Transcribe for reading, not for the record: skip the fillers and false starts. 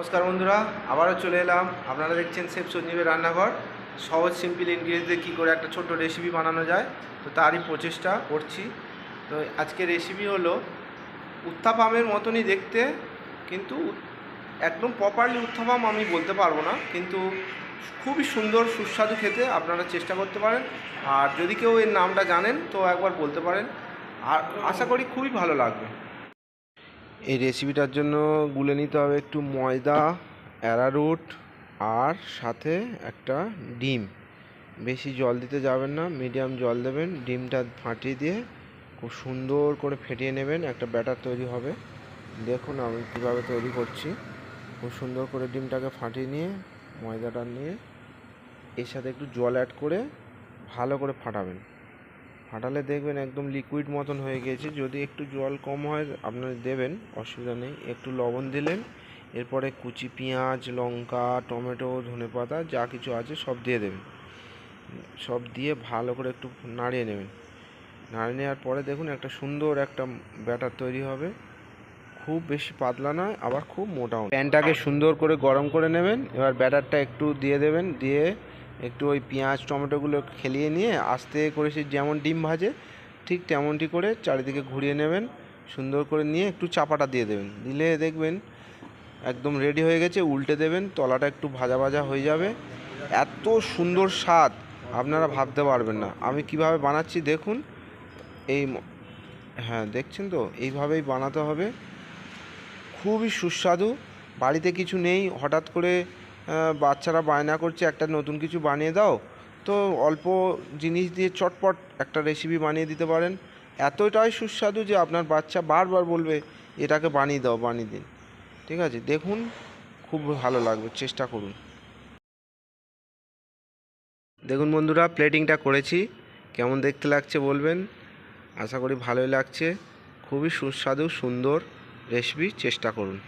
নমস্কার বন্ধুরা, আবারও চলে এলাম। আপনারা দেখছেন শেফ সঞ্জীবের রান্নাঘর। সহজ সিম্পল ইনগ্রিডিয়েন্টে কী করে একটা ছোট্ট রেসিপি বানানো যায়, তো তারই প্রচেষ্টা করছি। তো আজকে রেসিপি হলো উত্তাপামের মতনই দেখতে, কিন্তু একদম প্রপারলি উত্তাপাম আমি বলতে পারবো না, কিন্তু খুবই সুন্দর সুস্বাদু খেতে। আপনারা চেষ্টা করতে পারেন, আর যদি কেউ এর নামটা জানেন তো একবার বলতে পারেন, আর আশা করি খুবই ভালো লাগবে। এই রেসিপিটার জন্য গুলে নিতে হবে একটু ময়দা, অ্যারারুট আর সাথে একটা ডিম। বেশি জল দিতে যাবেন না, মিডিয়াম জল দেবেন। ডিমটা ফাটিয়ে দিয়ে খুব সুন্দর করে ফেটিয়ে নেবেন, একটা ব্যাটার তৈরি হবে। দেখুন আমি কীভাবে তৈরি করছি। খুব সুন্দর করে ডিমটাকে ফাটিয়ে নিয়ে ময়দাটা নিয়ে এর সাথে একটু জল অ্যাড করে ভালো করে ফাটাবেন। ফাটালে দেখবেন একদম লিকুইড মতন হয়ে গিয়েছে। যদি একটু জল কম হয় আপনারা দেবেন, অসুবিধা নেই। একটু লবণ দিলেন, এরপরে কুচি পেঁয়াজ, লঙ্কা, টমেটো, ধনেপাতা যা কিছু আছে সব দিয়ে দেবেন। সব দিয়ে ভালো করে একটু নাড়িয়ে নেবেন। নাড়িয়ে নেওয়ার পরে দেখুন একটা সুন্দর একটা ব্যাটার তৈরি হবে। খুব বেশি পাতলা নয়, আবার খুব মোটাও। প্যানটাকে সুন্দর করে গরম করে নেবেন। এবার ব্যাটারটা একটু দিয়ে দেবেন, দিয়ে একটু ওই পেঁয়াজ টমেটোগুলো খেলিয়ে নিয়ে আস্তে করে সে যেমন ডিম ভাজে ঠিক তেমনটি করে চারিদিকে ঘুরিয়ে নেবেন। সুন্দর করে নিয়ে একটু চাপাটা দিয়ে দেবেন, দিলে দেখবেন একদম রেডি হয়ে গেছে। উল্টে দেবেন, তলাটা একটু ভাজা ভাজা হয়ে যাবে। এত সুন্দর স্বাদ আপনারা ভাবতে পারবেন না। আমি কিভাবে বানাচ্ছি দেখুন। এই হ্যাঁ, দেখছেন তো, এইভাবেই বানাতে হবে। খুবই সুস্বাদু। বাড়িতে কিছু নেই, হঠাৎ করে বাচ্চারা বায়না করছে একটা নতুন কিছু বানিয়ে দাও, তো অল্প জিনিস দিয়ে চটপট একটা রেসিপি বানিয়ে দিতে পারেন। এতটাই সুস্বাদু যে আপনার বাচ্চা বারবার বলবে এটাকে বানিয়ে দাও, বানিয়ে দিন। ঠিক আছে, দেখুন খুব ভালো লাগবে, চেষ্টা করুন। দেখুন বন্ধুরা, প্লেটিংটা করেছি, কেমন দেখতে লাগছে বলবেন। আশা করি ভালোই লাগছে। খুবই সুস্বাদু সুন্দর রেসিপি, চেষ্টা করুন।